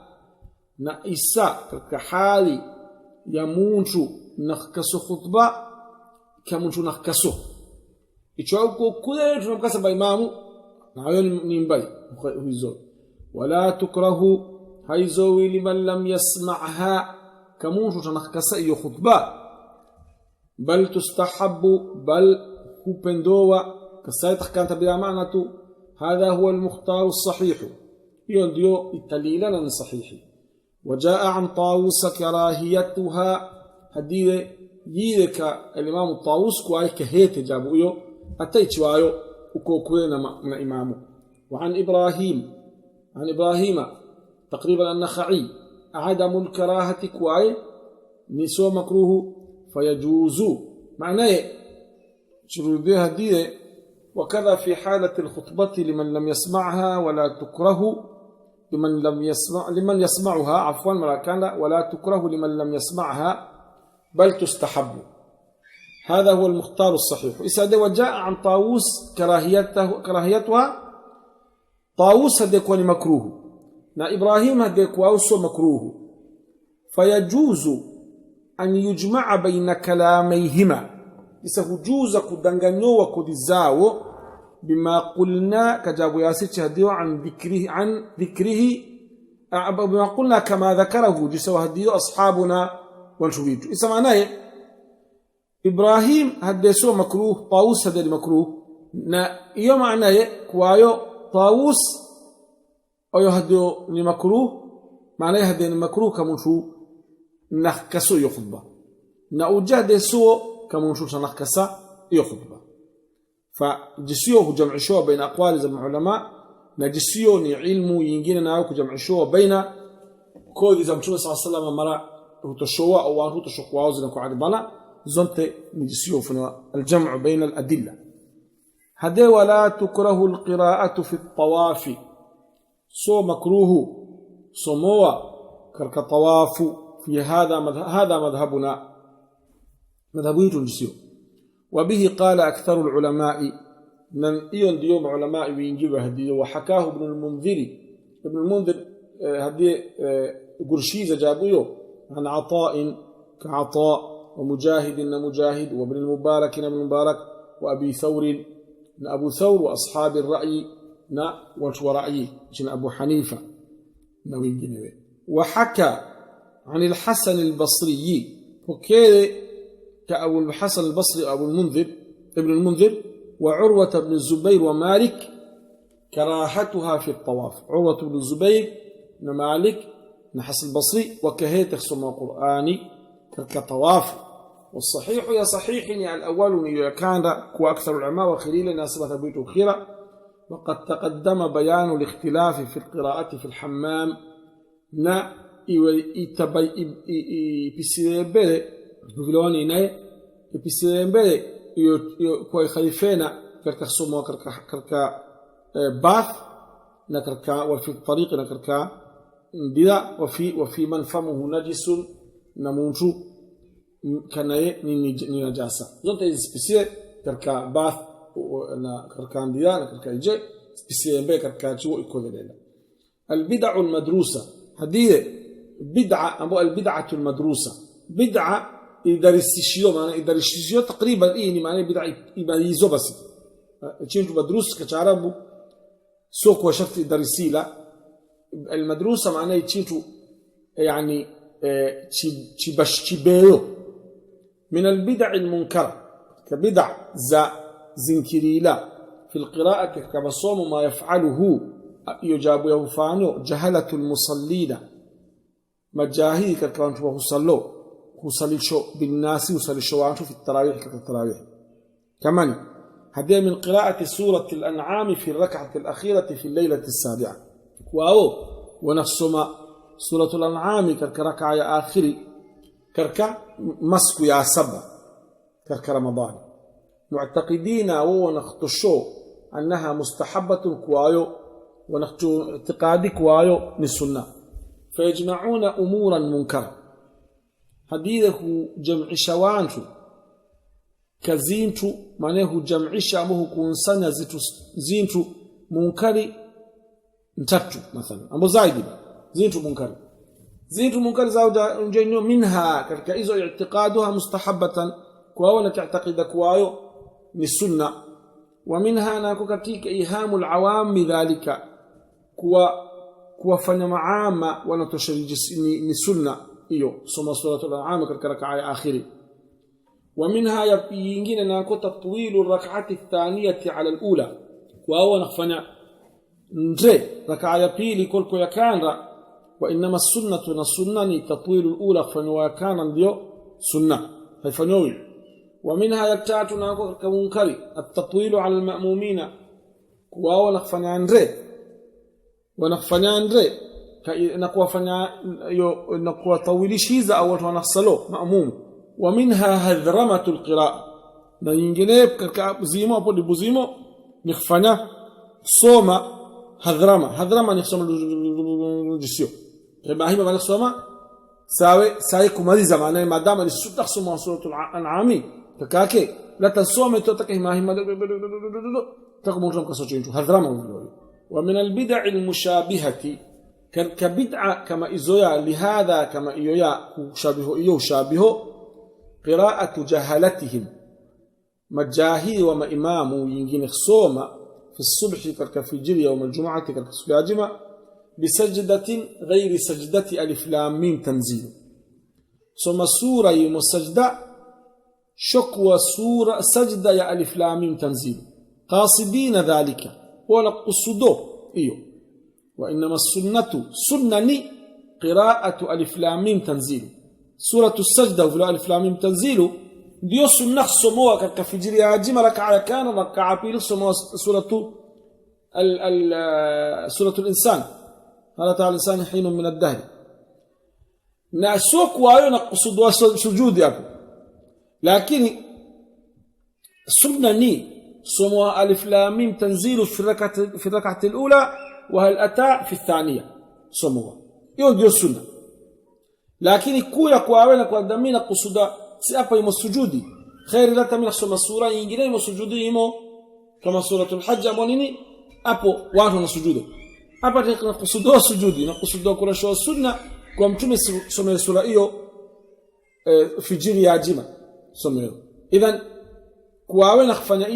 Speaker 1: na isa katika hali ya mtu nakkaso khutba kama mtu nakkaso icho kule tunamkasa ba imamu na hayo ni mbali hizo wala tukrahu haizo liman lam yasma'ha كموشو تنخكسا إيو خطبة بل تستحب بل كوبندوا كسايتخ كانت بلا معنى هذا هو المختار الصحيح إيو ديو التليلنا الصحيح وجاء عن طاووس كراهيتها هديه يدك الإمام الطاووس كواي كهيت جابوا إيو أتيت وايو وكوكوين من إمامه وعن إبراهيم تقريبا النخعي عدم الكراهة كواي نسو مكروه فيجوز معناه شروطها دي وكذا في حالة الخطبة لمن لم يسمعها ولا تكره لمن يسمعها عفوا مراكانا ولا تكره لمن لم يسمعها بل تستحب. هذا هو المختار الصحيح. إذا وجاء عن طاووس كراهيتها، طاووس هذا يكون مكروه، نا إبراهيم هذا يكون مكروه، فيجوز أن يجمع بين كلاميهما. إذا هجوز كدنغنو وكدزاو بما قلنا كجابو ياسيتش هديو عن ذكره بما قلنا كما ذكره جسو هديو أصحابنا والشبيج. إذا معناه إبراهيم هديسو مكروه، طاووس هدي مكروه، نا إيو معناه كوايو طاووس أو هديو مكروه، معناه هدي مكروه كمنشو نخكسو يخطبه، نا أوجه سو كمنشو نخكسا يخطبه. فجسيوه جمع شو بين أقوال زي العلماء، نجسيوه علم ينجينا ناوك جمع شو بين كودي زي صلى الله عليه وسلم مرة هتشوا أو هتشوا وازنكو عربنا زنت نجسيوه في الجمع بين الأدلة. هذا ولا تكره القراءة في الطواف، سو مكروه سموا كرك طواف في هذا مذهبنا مذهبيت نجسيوه. وبه قال أكثر العلماء، من إيون ديوم علماء وينجب هدي، وحكاه ابن المنذر هدي قرشيز جابوه عن عطاء كعطاء، ومجاهد مجاهد، وابن المبارك ابن المبارك، وأبي ثور أبو ثور، وأصحاب الرأي ورأيه جن أبو حنيفة نوين. وحكى عن الحسن البصري وكذا كأبو الحسن البصري أبو ابن المنذر وعروة بن الزبير ومالك كراهتها في الطواف. عروة بن الزبير ومالك نحس البصري وكهيت خصم القرآن كطواف. والصحيح يا صحيح يعني الأول كان كأكثر العلماء وخليل ناسبة بيته خيرا. وقد تقدم بيان الاختلاف في القراءة في الحمام نا بسيبه viloni naye episire mbele kwa khalifena katika somo katika bath na katika wafi tariq na katika ndia wafi man famuhu najisun na mtu kanaye ni najasa zote hizi episire katika bath na katika ndia na katika je episire mbele katika chuo ikolela. Albid'ah almadrusa, hadiye bid'a ambayo albid'ah almadrusa bid'a idarisishio, maana idarisishio takriban hii ni maana bid'a ibalizo basi chintu madrus kwa Kiarabu sio kwa sharti idarisi la almadrusa maana chintu yani chibashibeo min albid'a almunkara kabid'a za zinkirila في القراءة كبصوم ما يفعله يجاب يفعله جهلة المصلين مجاهي كان هو صلوا وصلي شو بالناس وصلي شو عنه في التراويح كمان هذا من قراءة سورة الأنعام في الركعة الأخيرة في الليلة السابعة ونفسما سورة الأنعام كركعة يا آخري كركع مسك يا سبع كركع رمضان معتقدين ونختشوا أنها مستحبة كوايو ونختو اعتقادي كوايو للسنة فيجمعون أمورا منكرة حديثه جمع شوانشو كزينتو معناه جمع شامه كونسانا زينتو منكري نتاتو مثلا أمو زايدي زينتو منكري زاودا نجينو منها كإذا اعتقادها مستحبة كوايو نتعتقد كوايو للسنة ومنها ناكو كتيك إيهام العوام ذلك كوا فنما عامة ونتشرج للسنة إيو ثم سورة الأنعام كركعة آخري. ومنها ينجينا ناكو تطويل الركعة الثانية على الأولى كوا نخفنا نجي ركعة بيلي كل كوا كان وإنما السنة تطويل الأولى فنوا كان ديو سنة هي فنوي. ومنها يبتعتنا كمنكري التطويل على المأمومين كوا ونخفنا ندري نقوى فنا نقوى طويل شيزة أو ونخصلو مأموم. ومنها هذرمة القراءة نينجنيب كزيمو أبو بوزيمو نخفنا صوم هذرمة نخصم jisio Ibrahim anasoma sawa kumaliza maana madama ni tutasoma suratul an'am takake la tasoma tutaka Ibrahim takumutram kasocho hadrama ومن البدع المشابهة كبدعة كما إزويا لهذا كما إيويا شابه قراءة جهلتهم مجاهي وما إمام ينجين خصوما في الصبح كالكفجر يوم الجمعة كالكسجاجمة بسجدة غير سجدة ألف لام ميم تنزيل ثم سورة يوم السجدة شكوى سورة سجدة يا ألف لام ميم تنزيل قاصدين ذلك ونقصدوا وإنما السنة سنني قراءة ألف لام ميم تنزيل سورة السجدة وفي ألف لام ميم تنزيل ديو سنة سموها كالكفجر عاجمة ركعة كان ركعة بيل سموها سورة الإنسان قال تعالى الإنسان حين من الدهر نأسوك وآيو نقصدوا سجود يأكل لكن سنني سموها ألف لام ميم تنزيل في الركعة الأولى وهل أتى في الثانية سموها ديو السنة لكن كويا كواوينا كوادمين قصدا سيأبا يمو السجودي خير لا تمين سمى السورة ينجينا يمو السجودي يمو كما سورة الحج أمونيني أبو وانتو نسجوده أبا نقصدوا السجودي نقصدوا كرشوا السنة كوامتومي سمى السورة في جيري ياجيما سمى إذن كواوينا خفانا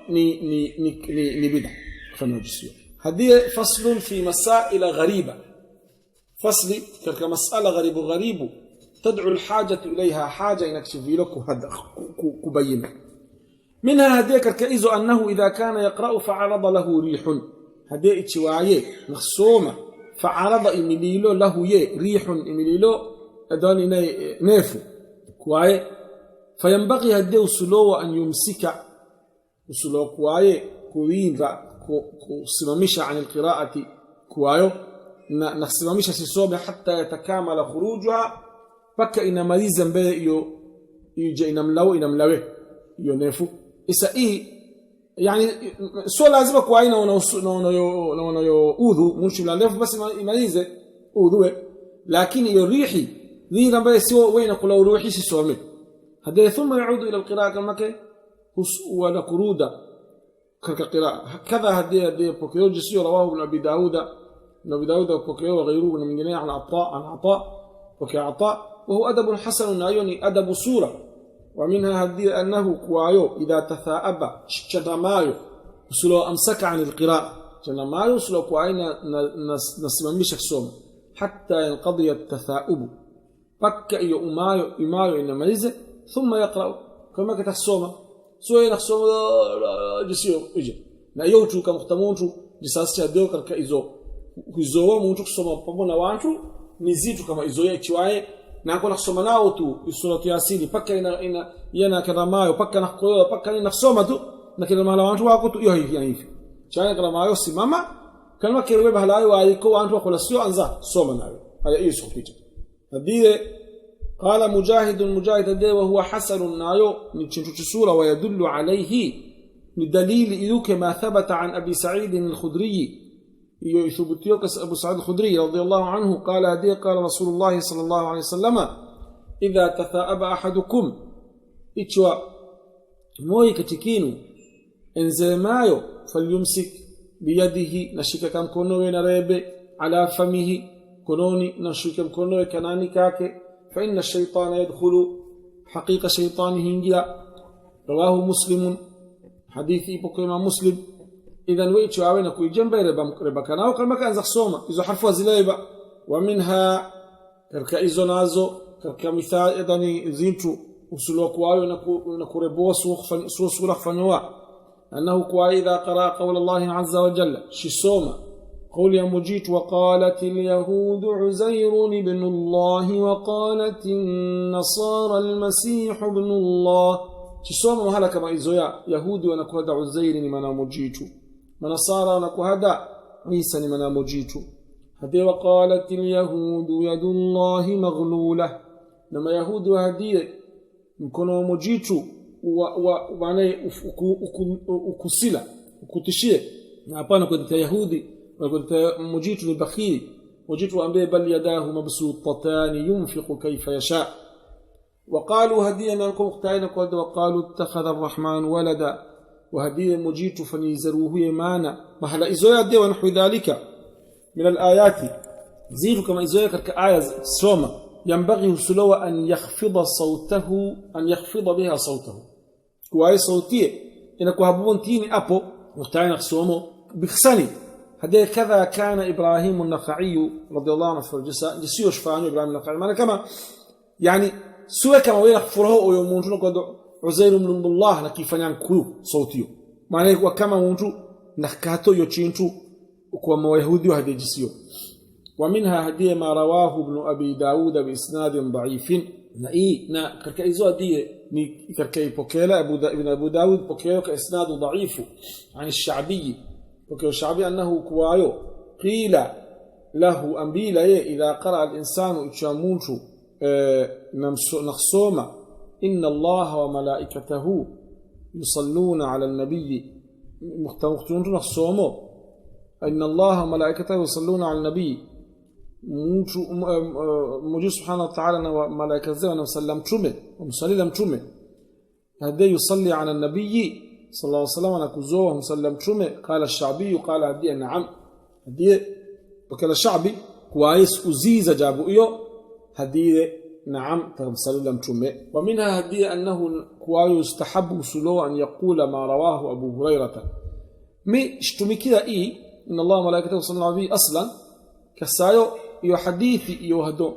Speaker 1: ni bid'a kufanya ujisio هذه فصل في مسائل غريبة فصل كمسألة غريب تدعو الحاجة إليها حاجة إنك تفيلك وهذا كبينة منها هذه كركائز أنه إذا كان يقرأ فعرض له ريح هذه اتشواعية مخصومة فعرض إمليلو له ريح إمليلو أداني نيفو كواي فينبغي هذه سلو أن يمسك وسلو كواي كوين kusimamisha عن القراءة كوايو نخسمamisha sisome حتى يتكامل خروجها paka inamaliza mbele hiyo inamlawe hiyo nefu isa hii yani sio lazima kwa aina unayo udhu mwisho la ndefu basi imalize udhuwe lakini hiyo rihi ni ambayo sio wewe unakula uruhi sisome hadi thumma yaudu ila alqira'a kama ke wala kuruda كقراءة هكذا هذه بوكيو جسيو رواه ابن أبي داود بوكيو وغيره من جنيه عن عطاء بوكي عطاء وهو أدب حسن أيوني أدب سورة ومنها هذه أنه كوايو إذا تثاءب شتمايو وسلو أمسك عن القراءة شتمايو وسلو كواينا نسمميش كسوم حتى ينقضي التثاؤب بك إيو إمايو إنما يزي ثم يقرأ كما كتحسومه سوى نخسوم جسيو إجا na yotu kama kutamuntu jisasi ya deo katika hizo mtu kusoma pamoja na watu ni zitu kama hizo ya chiwae na kwa kusoma nao tu sura ya asili paka yana kadamayo paka na koyo paka ni nasoma tu na kila mara watu wako tu hivi chana kadamayo simama kama kirewe bahalayo waiko watu wako sio anza soma nayo haya hiyo sokita hadie قال مجاهد ده وهو حسن نايو من سورة ويدل عليه بدليل إذوك ما ثبت عن أبي سعيد الخدري يثبتيوك أبو سعيد الخدري رضي الله عنه قال هذه قال رسول الله صلى الله عليه وسلم إذا تثاءب أحدكم إتشوا موي كتكينو انزمايو فليمسك بيده نشيك كم كونوي نريب على فمه كونوني نشيك كم كونوي كناني كاكي فإن الشيطان يدخل حقيقة شيطانه إنجلا رواه مسلم حديثي بكما مسلم إذن ويتشو عوينة كوي جنبه ربكنا وقال مكان زخصومة إذا حرفوا زلايبا ومنها كركا إذو نازو كركا مثال إذن زينتو وسلوك وايو نكو ربوه سورة خفنوا أنه كواي إذا قرأ قول الله عز وجل شسومة قول يا مجيت وقالت اليهود عزير ابن الله وقالت النصارى المسيح ابن الله تسوما مهلا كما إزويا يهودي ونكوهد عزير لمنا مجيت ونصارى ونكوهد عيسى لمنا مجيت هذه وقالت اليهود يد الله مغلولة لما يهود وهديه مكونوا مجيت ومعنى ukutishie na hapana kwa yahudi وقلت مجيت البخيل وجئت أنبيه بل يداه مبسوطتان ينفق كيف يشاء وقالوا هديا نانكم اختائنا قد وقالوا اتخذ الرحمن ولدا وهديا مجيت فنيزروه يمانا محل إزويا دي ونحو ذلك من الآيات زيد كما إزويا كآية سوما ينبغي سلوى أن يخفض بها صوته كواي صوتيه إنكو هبون تيني أبو اختائنا سومو بخساني هذا كذا كان إبراهيم النخعي رضي الله عنه في الجساء جسيو شفاني إبراهيم النخعي معنى كما يعني سوى كما وينخفره ويومونجون قد عزير من الله لكيف ينكلو صوتيو معنى وكما مونجو نخكاتو يوچينتو وكما يهوديو هذا جسيو ومنها هدية ما رواه ابن أبي داود بإسناد ضعيف كركايزو هدية كركاي بوكيلا ابن أبو داود بوكيلا كإسناد ضعيف عن الشعبي وكيو الشعبي أنه كوايو قيل له أنبيل إذا قرأ الإنسان إتشامونشو نخصوما إن الله وملائكته يصلون على النبي مختلون نخصومو إن الله وملائكته يصلون على النبي مجيء سبحانه وتعالى وملائكته ونسلم تشمه ومسلم تشمه هذا يصلي على النبي صلى الله عليه وسلم ونكوزوه ومسلم تشمه قال الشعبي قال هديه نعم هديه وكال الشعبي كويس أزيز جابوا إيو هديه نعم تمسلم تشمه ومنها هديه أنه كويس يستحب سلو أن يقول ما رواه أبو هريرة اشتمي كده إن الله وملائكته يصلون على النبي أصلا كسايو يو حديثي يو هدو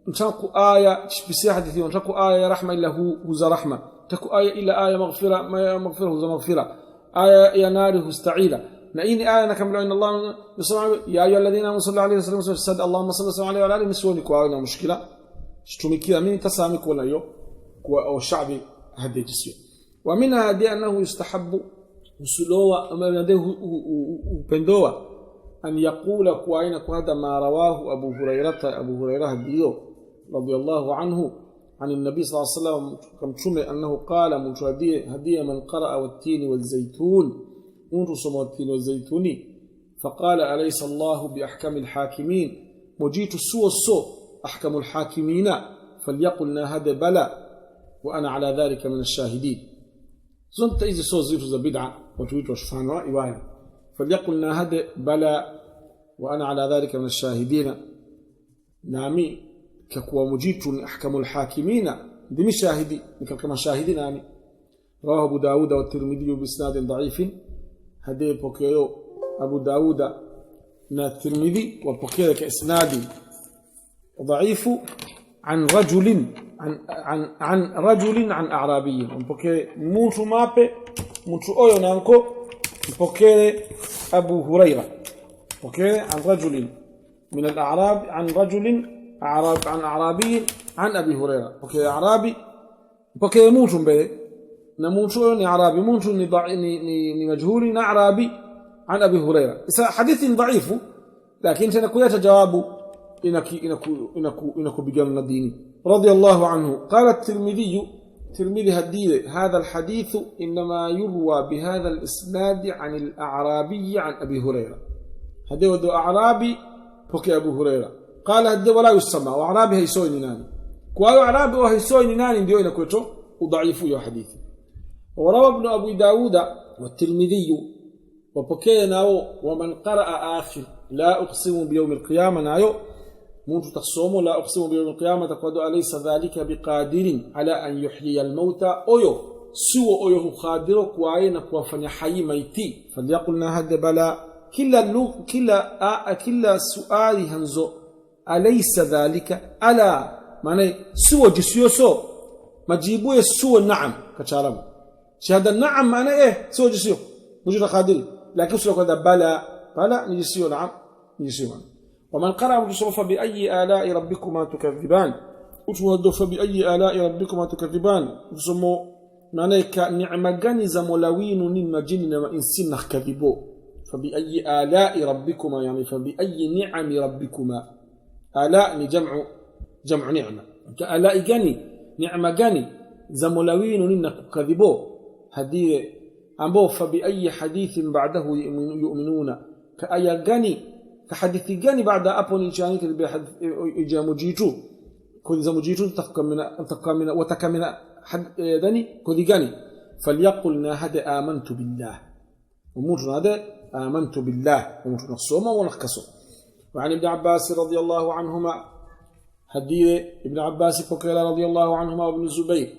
Speaker 1: نشاكو آية بسي حديثي ونشاكو آية رحمة إلا هو رحمة تكو آية إلا آية مغفرة ما مغفرة هو مغفرة آية يا نار هو استعيلة نأيني آية نكمل إن الله يصلون يا أيها الذين آمنوا صلوا عليه وسلم سد اللهم صل وسلم عليه وعلى آله مسوني آية مشكلة اشتمي كده من تسامك ولا يو أو الشعبي هدي جسيو ومنها دي أنه يستحب وسلوة وبندوة أن يقول كوائنك هذا ما رواه أبو هريرة هديه رضي الله عنه عن النبي صلى الله عليه وسلم كم شمع أنه قال من هديه من قرأ والتين والزيتون انرسم والتين والزيتون فقال أليس الله بأحكم الحاكمين وجيت السوء أحكم الحاكمين فليقلنا هذا بلى وأنا على ذلك من الشاهدين زنت إذا سوء زيتو بدعة وتويت وشفان رأي فليقلنا هذا بلى وأنا على ذلك من الشاهدين نامي كقوى مجيت أحكم الحاكمين دي مش شاهدي كما شاهدين نامي رواه أبو داود والترمذي بإسناد ضعيف هذا بوكيو أبو داود والترمذي وبوكيو كإسناد ضعيف عن رجل عن أعرابي بوكيو موتو مابي موتو أويو نانكو بوكيو أبو هريرة بوكيو عن رجل من الأعراب عن أعرابي عن أبي هريرة بوكيو أعرابي بوكيو موتو بي نموتو ني أعرابي موتو ني مجهولي نعرابي عن أبي هريرة حديث ضعيف لكن سنكون يتجاوب إنكو بجنة الدين رضي الله عنه. قال الترمذي هديه هذا الحديث إنما يروى بهذا الإسناد عن الأعرابي عن أبي هريرة هديه ودو أعرابي بكي أبو هريرة قال هديه ولا يسمى وأعرابي هيسوي ناني كوالو أعرابي وهيسوي ناني ديو إنكو وضعيفو يا حديثي. وروى ابن أبي داود والترمذي وبكي ناو ومن قرأ آخر لا أقسم بيوم القيامة نايو منذ تصوموا لا أقسم بيوم القيامة تقول أليس ذلك بقادر على أن يحيي الموتى أيو سوى أيو قادر كواين كوافن حي ميتي فليقلنا هذا بلا كلا سؤال هنزو أليس ذلك ألا معنى سوى جسيوسو ما جيبوه سوى النعم كتشارم شهد النعم معنى إيه سوى جسيو مجرد قادر لكن سوى كذا بلا نجسيو نعم نجسيو ومن قرأ فبأي آلاء ربكما تكذبان فبأي آلاء ربكما تكذبان فسمو معنى نعم جنز ملوين نم جن وإنسين كذبو فبأي آلاء ربكما يعني فبأي نعم ربكما آلاء جمع نعمة كآلاء جني نعم جني زملوين نم كذبو هديه أمبو فبأي حديث بعده يؤمنون كأي جني hadithi gani baada hapo ni chani kile hadithi ya mujitu kuliza mujitu takamina watakamina dani kodi gani falyaqulna hada amantu billah وموتنا هذا آمنت بالله وموتنا الصوم ونخكسه. وعن ابن عباس رضي الله عنهما حديث ابن عباس بكيلا رضي الله عنهما وابن الزبير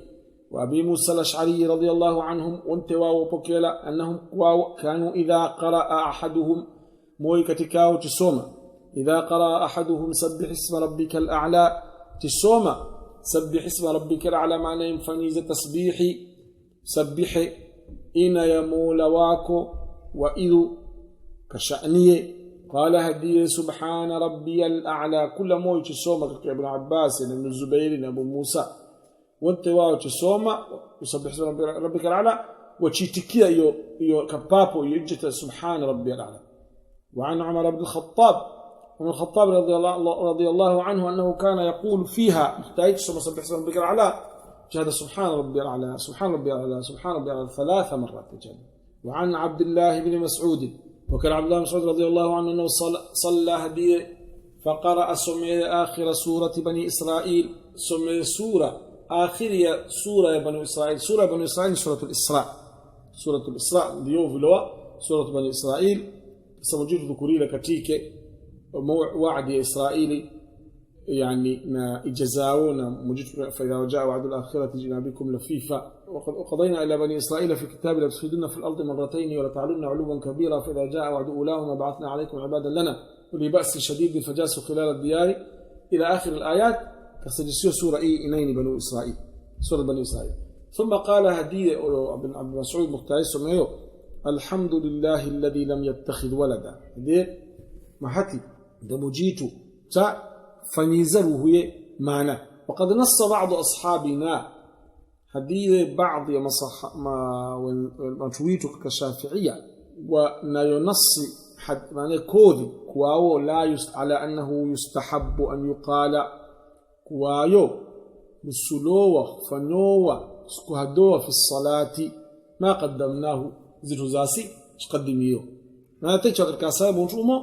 Speaker 1: وأبي موسى الأشعري رضي الله عنهم وانتواو بكيلا أنهم كانوا إذا قرأ أحدهم مويكتكاو تسوما إذا قرأ أحدهم سبح اسم ربك الأعلى تسوما سبح اسم ربك الأعلى معنى ينفنيز تسبيحي سبح إن يمول واكو وإذ كشأنية قال هدي سبحان ربي الأعلى كل موي تسوما ابن عباس ابن الزبير ابو موسى وانتواو تسوما يسبح اسم ربك الأعلى وتشتكيا يو كبابو يجت سبحان ربي الأعلى. وعن عمر بن الخطاب رضي الله عنه أنه كان يقول فيها محتاج سبح اسم ربك الأعلى جهد سبحان ربي الأعلى سبحان ربي الأعلى سبحان ربي الأعلى 3 مرات جهد. وعن عبد الله بن مسعود وكان عبد الله بن مسعود رضي الله عنه أنه صلى هديه فقرأ سمع آخر سورة بني إسرائيل سمع سورة آخر سورة بني إسرائيل سورة بني إسرائيل سورة الإسراء ديوفلوا سورة بني إسرائيل سمجيت ذكوري لكتيك وعد إسرائيلي يعني ما إجزاؤنا مجيت فإذا جاء وعد الآخرة جئنا بكم لفيفا وقضينا إلى بني إسرائيل في كتاب لتفسدون في الأرض مرتين ولتعلن علوا كبيرا فإذا جاء وعد أولاهما بعثنا عليكم عبادا لنا ولي بأس شديد فجاسوا خلال الديار إلى آخر الآيات كسجسيو سورة إنين بنو إسرائيل سورة بني إسرائيل. ثم قال هدي ابن مسعود مختار سمعيه الحمد لله الذي لم يتخذ ولدا هدي محتي دمجيتو تا فنيزره هي معنى. وقد نص بعض أصحابنا حديث بعض ما تويتو كشافعية ونا ينص معنى كوذي كواو لا على أنه يستحب أن يقال كوايو مسلوة فنوة سكهدوة في الصلاة ما قدمناه زيتو زاسي قدميو ما تيجي كاساب ونشومه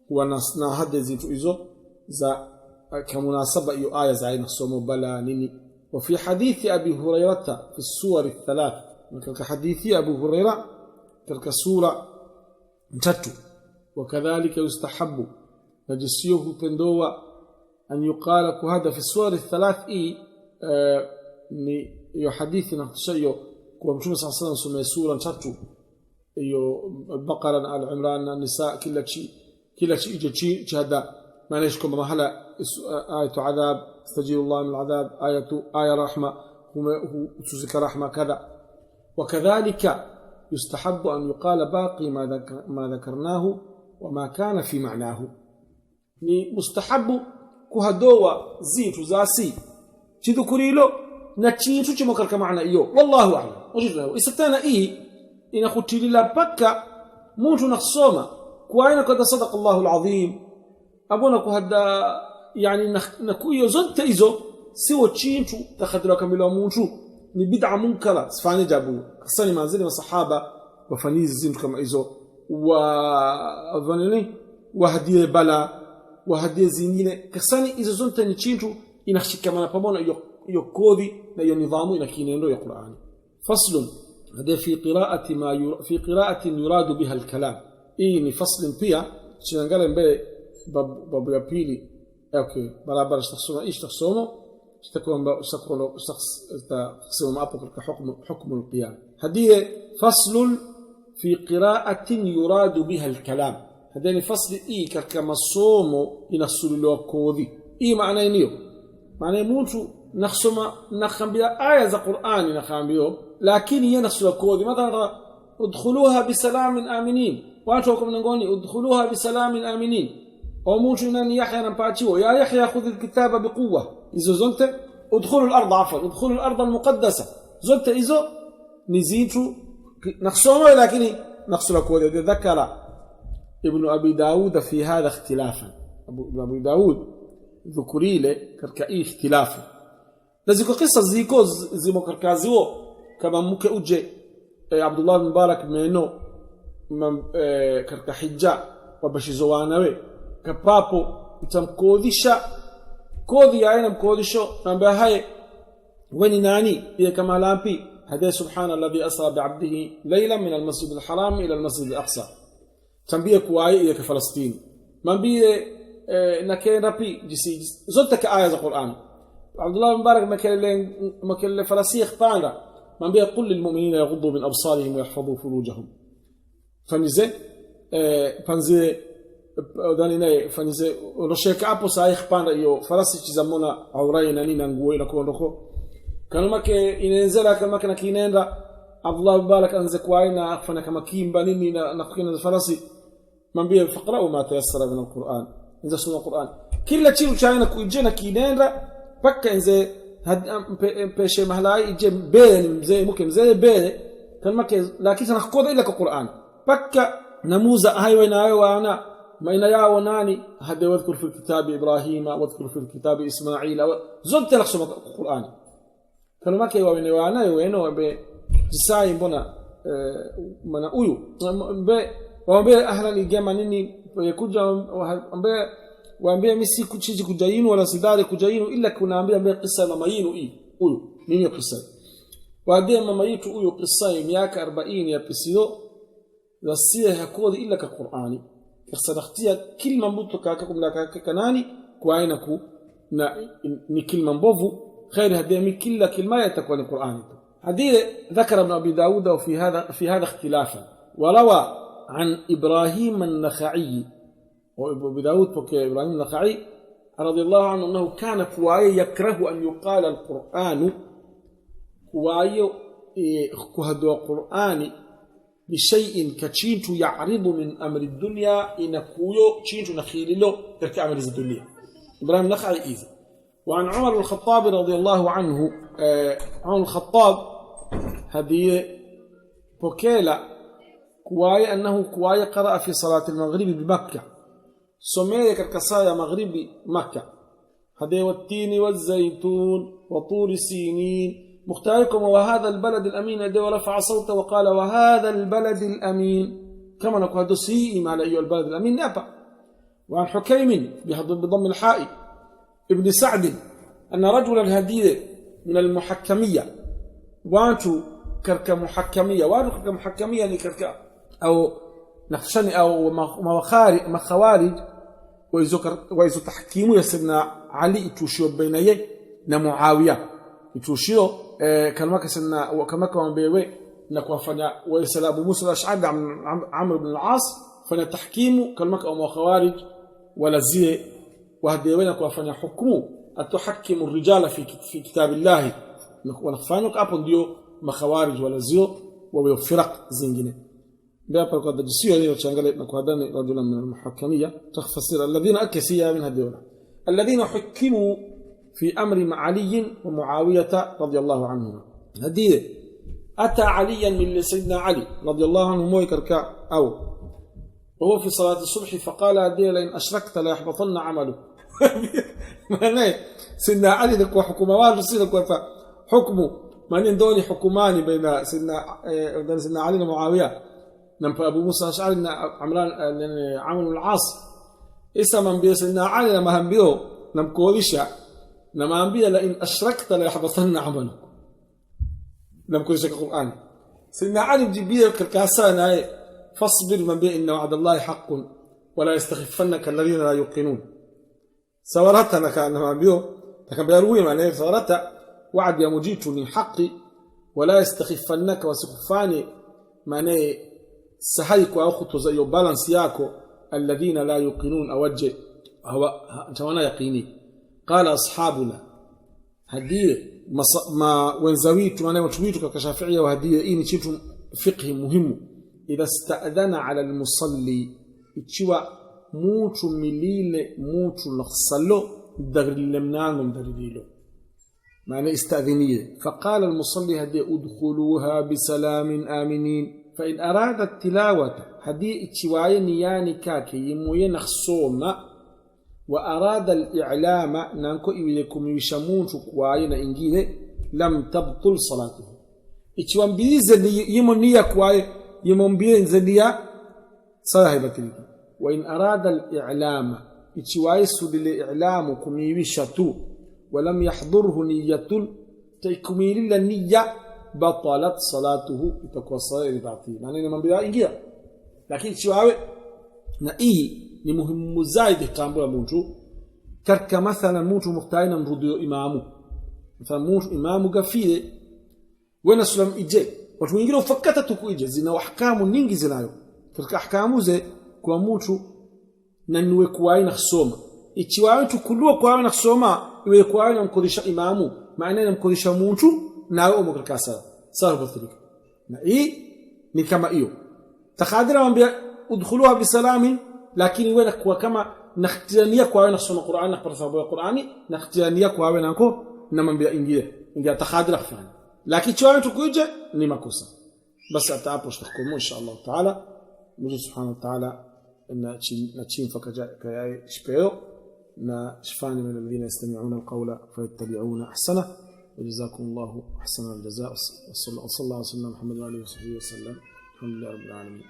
Speaker 1: ونصنا هذا زيتو إزو za كمناسبة آية زعين الصوم بلا نيني. وفي حديث أبي هريرة في السور الثلاث كحديث أبو هريرة تلك سورة تتو. وكذلك يستحب نجسيه تندوى أن يقال كهذا في السور الثلاث حديث نحتشيه كومشون صلى الله عليه وسلم سورة تتو البقرة العمران النساء كل شيء يجي هذا ما نشكم محل آية عذاب استجير الله من العذاب آية رحمة وتذكر رحمة كذا. وكذلك يستحب أن يقال باقي ما ذكرناه وما كان في معناه مستحب كهدوة زيت زاسي تذكري له نتشينتو تمكر كمعنى إيوه والله أعلم وجد له إستانا إن أخذت لله بكا موت نخصوما كواينا قد صدق الله العظيم abona kuhada yani nakuyo zote hizo sio chintu takhadra kamila muntu ni bid'a munkara sifanye jabu kasani manzili masahaba wafanizi zintu kama hizo wa adhanini wahdie bala wahdie zingine kasani hizo zote ni chintu inashikamana pamoja hiyo kodi na hiyo nidhamu inakinendo ya Qur'ani. Faslun hada fi qira'ati fi qira'atin yuradu biha al-kalam ni faslun pia tunaangalia mbele babu ya pili okay barabara istakhsomo تكون شخص تقسم معه حكم القيام. هذه فصل في قراءة يراد بها الكلام. هذا فصل كما الصوم ينصل له كودي معنى ينيو معنى موتو نخم بها آية القرآن نخم بها لكن ينصل كودي مثلا ادخلوها بسلام آمنين وانتوكم نقولي ادخلوها بسلام آمنين وموتو إنني يحيى نمباتيو يا يحيى خذ الكتاب بقوة إذا زنت ادخلوا الأرض عفوا ادخلوا الأرض المقدسة زنت إذا نزيتو نخصومه لكن نخصو كودي. ذكر ابن أبي داود في هذا اختلافا. أبو داود ذكري له كركاي اختلافا لذلك قصة زيكو زيمو كركازيو كما ممكن أجي عبد الله بن مبارك منو كركا حجة wabashizo wanawe kapapo utamkodisha kodi ya aina mkodisho namba haye weni nani ile kama lampi hadi subhana alladhi asra bi'abdihi laylan min al-masjid al-haram ila al-masjid al-aqsa tambie kuwai ile Palestina mambie nakenda pi jisi zote ka aya za Qur'an Abdullah Mubarak makelle Falasih panga mambie qul lil mu'minina yaghuddu min absarihim wa yahfazu furujahum fanize panze dani fanize rosheka hapo sahi panda hiyo Falasi chizamona aurai na nini nguo ila kuondoko kama ke inaenzela kama kana kinenda Abdullah Mubarak anze kwaina afanya kama kimba nini na kukina Falasi mambie faqra'u ma tayassara min al-Qur'an inza sura Qur'an kila kitu chaina kuijena kinenda paka inze peshe mahlai ije bene mzee mke mzee bene kama ke lakini nakoda ila Qur'an paka namuza hayo na hayo wana maina yao nani hada wadhkur fi kitab Ibrahim wadhkur fi kitab Ismail zote naksoma Qur'an kama ke wana weno be jisai mbona mana huyu mbe waambie ahlan igema nini yakuja waambie mimi si kuchiji kujainu wala sidari kujainu ila kunaambia mbe kisa mama yinu huyu nini kisa waambie mama yitu huyu kisa miaka 40 ya pisido zasia hakodi ila ka Qur'ani kisadakhtia kilma mbuto kaka kanani kwa aina ku na ni kilma mbovu khair hademi kila kilma yatakuwa Qur'ani حديث ذكر ابن أبي داود في هذا اختلافا وروى عن إبراهيم النخعي وابن داود فكي إبراهيم النخعي رضي الله عنه أنه كان كواي يكره أن يقال القرآن كواي كهدو القرآن بشيء كتشينت يعرض من أمر الدنيا إن كويو تشينت نخيل له تركي عمل الدنيا إبراهيم النخعي إذا وعن عمر بن الخطاب رضي الله عنه عن الخطاب هذه بوكيلا كواي أنه كواي قرأ في صلاة المغرب بمكة سمي كالكسايا مغربي مكة هذه والتين والزيتون وطور سينين مختاركم وهذا البلد الأمين هذه ورفع صوته وقال وهذا البلد الأمين كما نقول هذا سيئم على أيها البلد الأمين نأبا وعن حكيم بضم الحائي ابن سعد أن رجلا هديه من المحكمية وانتو كرك محكمية وانتو كرك محكمية لكرك أو نخشني أو مخوارج وإذا تحكيمه يسمنا علي يتوشيو بينيه نمعاوية يتوشيو كلمة سنة وكما كمان بيوي نكوفنا ويسأل أبو موسى الأشعري عمرو بن العاص فنا تحكيمه كلمة أو مخوارج ولا زي وهديوين كوفنا حكمه أتحكم الرجال في كتاب الله ونخفانك أبن ديو مخوارج ولا زيو ويفرق زنجنة بأبقى قد جسيو هذه وشانقلت نكوهدان رجلا من المحكمية تخفصير الذين أكسيا من هديونا الذين حكموا في أمر علي ومعاوية رضي الله عنهما هديه أتى عليا من سيدنا علي رضي الله عنه مويكركا أو وهو في صلاة الصبح فقال هديه لئن أشركت لا يحبطن عمله معناه سيدنا علي دكوا حكومه وارسل دكوا حكمه معناه دوني حكمان بين سيدنا علي ومعاويه نم ابو موسى الاشعري عمران عمرو العاص اسما من سيدنا علي لما هم بيو نم كوديشا لما هم بي لئن اشركت لا يحبطن عمله نم كوديشا القران سيدنا علي جبيه كركاسان فاصبر من بي ان وعد الله حق ولا يستخفنك الذين لا يوقنون سورتنا كانما بيو تكبروي معناه سورتها وعد يا مجيتني حقي ولا يستخفنك وسخفاني معناه سحيك واخذ زي بالانس yako الذين لا يوقنون اوجه هو توانا يقيني قال اصحابنا هديه ما wenzawitu maana watuwitu kwa Shafi'ia wa hadiya hii ni kitu fiqhi muhimu idha sta'dhana 'ala al-musalli ikiwa mutu milile mutu lakhsalo dagrilemnano mdarililo معنى استأذنية فقال المصلي هدي ادخلوها بسلام آمنين فإن أراد التلاوة هدي اتشواي نياني كاكي يموي نخصوما وأراد الإعلام نانكو إليكم يشمون شكواينا إنجيني لم تبطل صلاته اتشوان بيزن يمون نيا كواي يمون بيزن نيا صلاة بطلق وإن أراد الإعلام إتوايس للإعلام كميوشة ولم يحضره نية تكميل النية بطلت صلاته itakuwa sala ilibati maana ina mambo yaingia lakini chiwawe na hii ni muhimu zaidi tambua mtu katika mathalan mtu muhtaji na mrudio imamu mfano mtu imamu gafile wena salam ije watu wengine ufakata tukuije zina ahkamu nyingi zinayo katika ahkamu ze kwa mtu na niwe kuwahi na kusoma ichiwawe tukulua kuwahi na kusoma iwe kuwahi na mkodisha imamu maana ina mkodisha mtu na umo katika sala batilika na hii ni kama hiyo takadira mwambia udkhuluha bisalami lakini wewe kwa kama nakhtiania kuwahi na kusoma Qur'an na kupata thawabu ya Qur'ani nakhtiania kuwahi nako na mwambia ingia takadira fulani lakini chiwawe tukuje ni makosa basi ataapo shtakumu inshallah taala Mungu subhanahu wa ta'ala na chini fakaja shpeo na shifani min alladhina yastami'una alqawla fayattabi'una ahsana وجزاكم الله احسن الجزاء وصلى الله على محمد وعلى اله وصحبه وسلم الحمد لله رب العالمين